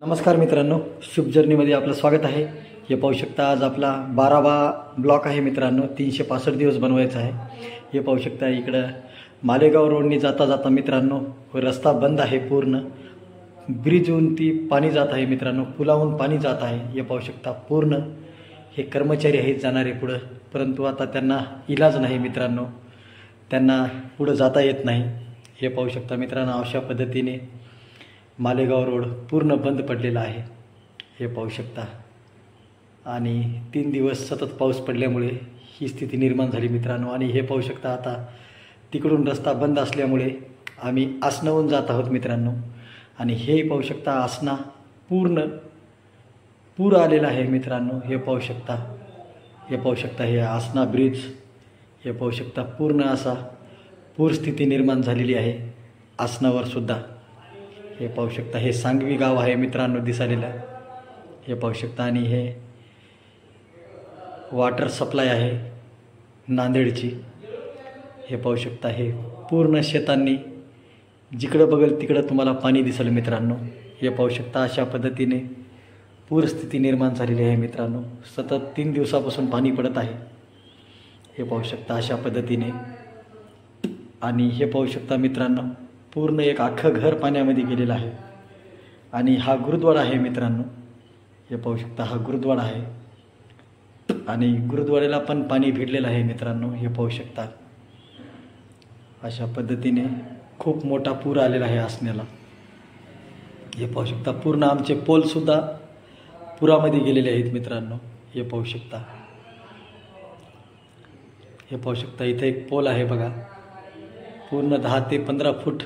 नमस्कार मित्रांनो, शुभ जर्नीमध्ये आपलं स्वागत आहे। हे पाहू शकता आज आपला 12वा ब्लॉक आहे मित्रांनो। 365 दिवस बनवायचा आहे। हे पाहू शकता इकडं मालेगाव रोडनी जाता जाता मित्रांनो रस्ता बंद आहे, पूर्ण ब्रिजहून ती पाणी जात आहे मित्रांनो, पुलावून पाणी जात आहे। हे पाहू शकता पूर्ण हे कर्मचारी आहेत जाणारे पुढं, परंतु आता त्यांना इलाज नाही मित्रांनो, त्यांना पुढं जाता येत नाही। हे पाहू शकता मित्रांनो अशा पद्धतीने मालेगाव रोड पूर्ण बंद पडलेला आहे। हे पाहू शकता आणि 3 दिवस सतत पाऊस पडल्यामुळे ही स्थिती निर्माण झाली मित्रांनो। आणि हे पाहू शकता आता तिकडून रस्ता बंद असल्यामुळे आम्ही आसनाहून जात आहोत मित्रांनो। आणि हे पाहू शकता आसना पूर्ण पूर आलेला आहे मित्रांनो। हे पाहू शकता, हे पाहू शकता हे आसना ब्रिज, हे पाहू शकता पूर्ण असा पूरस्थिती निर्माण झालेली आहे आसनावर सुद्धा। हे पाहू शकता हे सांगवी गाव आहे मित्रांनो दिसालेलं, हे पाहू शकता। आणि हे वॉटर सप्लाय आहे नांदेडची। हे पाहू शकता हे पूर्ण शेतांनी जिकडं बघेल तिकडं तुम्हाला पाणी दिसेल मित्रांनो। हे पाहू शकता अशा पद्धतीने पूरस्थिती निर्माण झालेली आहे मित्रांनो। सतत 3 दिवसापासून पाणी पडत आहे। हे पाहू शकता अशा पद्धतीने। आणि हे पाहू शकता मित्रांनो पूर्ण एक अख्खं घर पाण्यामध्ये गेलेलं आहे। आणि हा गुरुद्वारा आहे मित्रांनो। हे पाहू शकता हा गुरुद्वारा आहे आणि गुरुद्वाऱ्याला पण पाणी भिडलेलं आहे मित्रांनो। हे पाहू शकता अशा पद्धतीने खूप मोठा पूर आलेला आहे आसन्याला। हे पाहू शकता पूर्ण आमचे पोलसुद्धा पुरामध्ये गेलेले आहेत मित्रांनो। हे पाहू शकता, हे पाहू शकता इथे एक पोल आहे बघा, पूर्ण 10 ते 15 फूट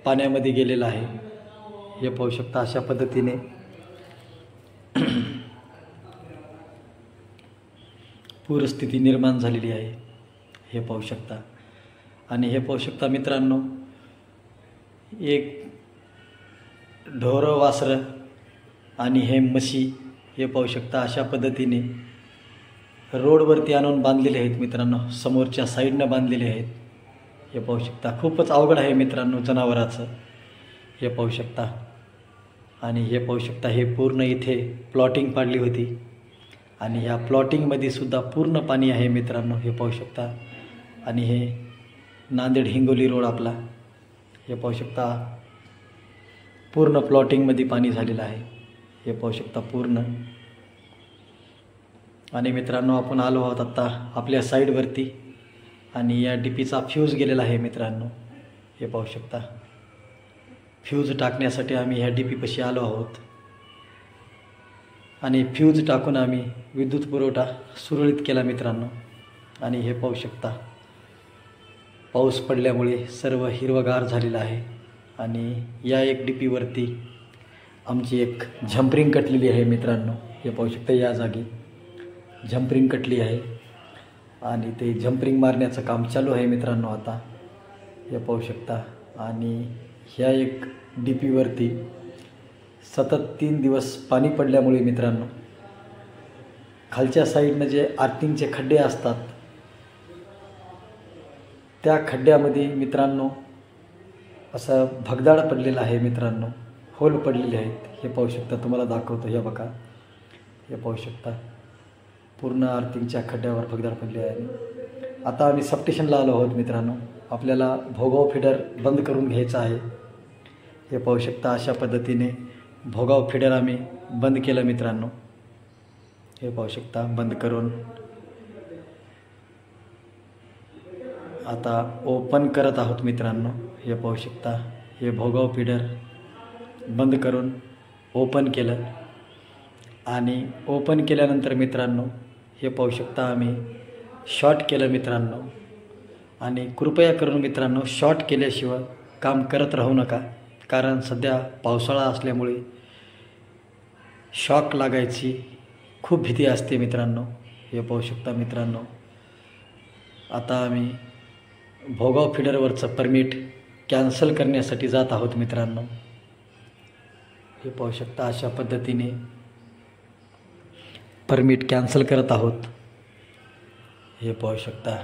पाण्यामध्ये गेलेला आहे। हे पाहू शकता अशा पद्धतीने पूरस्थिती निर्माण झालेली आहे। हे पाहू शकता। आणि हे पाहू शकता मित्रांनो एक ढोरं वासरं आणि हे म्हशी, हे पाहू शकता अशा पद्धतीने रोडवरती आणून बांधलेले आहेत मित्रांनो, समोरच्या साईडनं बांधलेले आहेत। हे पाहू शकता खूपच अवघड आहे मित्रांनो जनावराचं। हे पाहू शकता। आणि हे पाहू शकता हे पूर्ण इथे प्लॉटिंग पाडली होती आणि ह्या प्लॉटिंगमध्ये सुद्धा पूर्ण पाणी आहे मित्रांनो। हे पाहू शकता। आणि हे नांदेड हिंगोली रोड आपला, हे पाहू शकता पूर्ण प्लॉटिंगमध्ये पाणी झालेलं आहे। हे पाहू शकता पूर्ण। आणि मित्रांनो आपण आलो आहोत आत्ता आपल्या साईडवरती आणि या डीपीचा फ्यूज गेलेला आहे मित्रांनो। हे पाहू शकता फ्यूज टाकण्यासाठी आम्ही ह्या डीपीपाशी आलो आहोत आणि फ्यूज टाकून आम्ही विद्युत पुरवठा सुरळीत केला मित्रांनो। आणि हे पाहू शकता पाऊस पडल्यामुळे सर्व हिरवगार झालेलं आहे। आणि या एक डीपीवरती आमची एक झंपरिंग कटलेली आहे मित्रांनो। हे पाहू शकता या जागी झंपरिंग कटली आहे आणि ते झंपरिंग मारण्याचं काम चालू आहे मित्रांनो आता। हे पाहू शकता। आणि ह्या एक डीपीवरती सतत 3 दिवस पाणी पडल्यामुळे मित्रांनो खालच्या साईडनं जे आर्थिंगचे खड्डे असतात त्या खड्ड्यामध्ये मित्रांनो असं भगदाड पडलेलं आहे मित्रांनो, होल पडलेले आहेत। हे पाहू शकता, तुम्हाला दाखवतो, हे बघा, हे पाहू शकता पूर्ण आर्थिंगच्या खड्ड्यावर भगदाड पडले आहे। आता आम्ही सबस्टेशनला आलो आहोत मित्रांनो, आपल्याला भोगाव फिडर बंद करून घ्यायचा आहे। हे पाहू शकता अशा पद्धतीने भोगाव फिडर आम्ही बंद केलं मित्रांनो। हे पाहू शकता बंद करून आता ओपन करत आहोत मित्रांनो। हे पाहू शकता हे भोगाव फिडर बंद करून ओपन केलं आणि ओपन केल्यानंतर मित्रांनो हे पाहू शकता आम्ही शॉर्ट केलं मित्रांनो। आणि कृपया करून मित्रांनो शॉर्ट केल्याशिवाय काम करत राहू नका, कारण सध्या पावसाळा असल्यामुळे शॉक लागायची खूप भीती असते मित्रांनो। हे पाहू शकता मित्रांनो आता आम्ही भोगाव फिडरवरचं परमिट कॅन्सल करण्यासाठी जात आहोत मित्रांनो। हे पाहू शकता अशा पद्धतीने परमिट कॅन्सल करत आहोत। हे पाहू शकता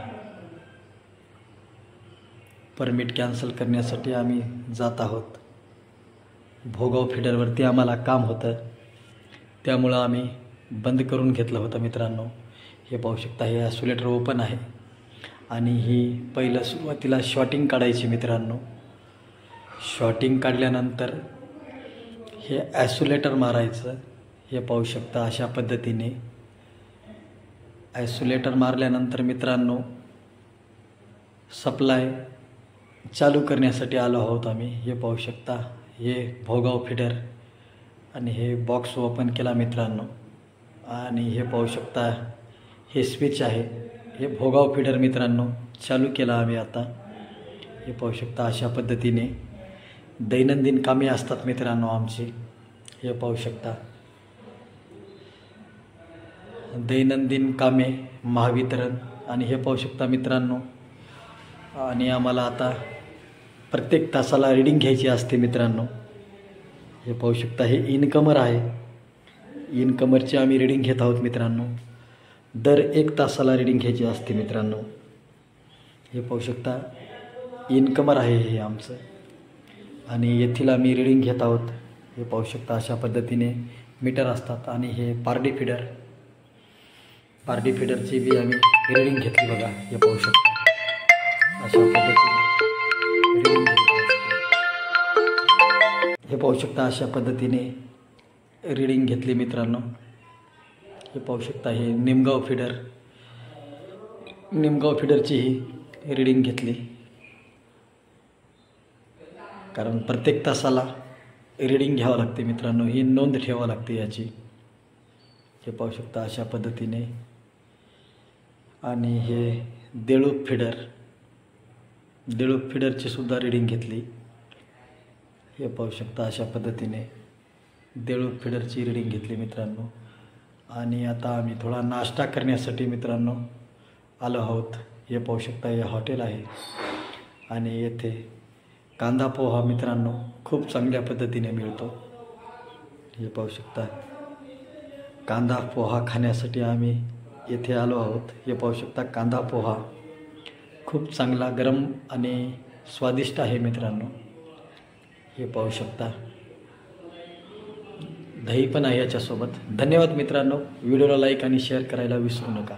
परमिट कॅन्सल करण्यासाठी आम्ही जात आहोत। भोगाव फिडरवरती आम्हाला काम होतं, त्यामुळं आम्ही बंद करून घेतलं होतं मित्रांनो. हे पाहू शकता, हे ॲस्युलेटर ओपन आहे आणि ही पहिलं सुरुवातीला शॉटिंग काढायची मित्रांनो. शॉटिंग काढल्यानंतर हे ॲस्युलेटर मारायचं. हे पाहू शकता अशा पद्धतीने ॲस्युलेटर मारल्यानंतर मित्रांनो सप्लाय चालू करण्यासाठी आलो आहोत आम्ही. हे पाहू शकता, हे भोगाव फिडर आणि हे बॉक्स ओपन केला मित्रांनो. आणि हे पाहू शकता, हे स्विच आहे. हे भोगाव फिडर मित्रांनो चालू केला आम्ही आता. हे पाहू शकता अशा पद्धतीने दैनंदिन कामे असतात मित्रांनो आमची. हे पाहू शकता दैनंदिन कामे महावितरण. आणि हे पाहू शकता मित्रांनो, आणि आम्हाला आता प्रत्येक तासाला रीडिंग घ्यायची असते मित्रांनो. हे पाहू शकता, हे इनकमर आहे. इनकमरची आम्ही रीडिंग घेत आहोत मित्रांनो. दर 1 तासाला रीडिंग घ्यायची असते मित्रांनो. हे पाहू शकता इनकमर आहे हे आमचं, आणि येथील आम्ही रीडिंग घेत आहोत. हे पाहू शकता अशा पद्धतीने मीटर असतात. आणि हे पारडी फिडर, पारडी फिडरची बी आम्ही रीडिंग घेतली बघा. हे पाहू शकता अशा पद्धतीने रीडिंग घेतली. हे पाहू शकता अशा पद्धतीने रीडिंग घेतली मित्रांनो. हे पाहू शकता, हे निमगाव फिडर, निमगाव फिडरचीही रीडिंग घेतली, कारण प्रत्येक तासाला रीडिंग घ्यावं लागते मित्रांनो. ही नोंद ठेवावं लागते याची. हे पाहू शकता अशा पद्धतीने. आणि हे देळूप फिडर, देळूप फिडरची सुद्धा रीडिंग घेतली. हे पाहू शकता अशा पद्धतीने देळूप फिडरची रीडिंग घेतली मित्रांनो. आणि आता आम्ही थोडा नाश्ता करण्यासाठी मित्रांनो आलो आहोत. हे पाहू शकता, हे हॉटेल आहे आणि येथे कांदा पोहा मित्रांनो खूप चांगल्या पद्धतीने मिळतो. हे पाहू शकता, कांदा पोहा खाण्यासाठी आम्ही येथे आलो आहोत. हे पाहू शकता, कांदा पोहा खूप चांगला गरम आणि स्वादिष्ट आहे मित्रांनो. हे पाहू शकता, दही पण आहे याच्यासोबत. धन्यवाद मित्रांनो. व्हिडिओला लाईक आणि शेअर करायला विसरू नका.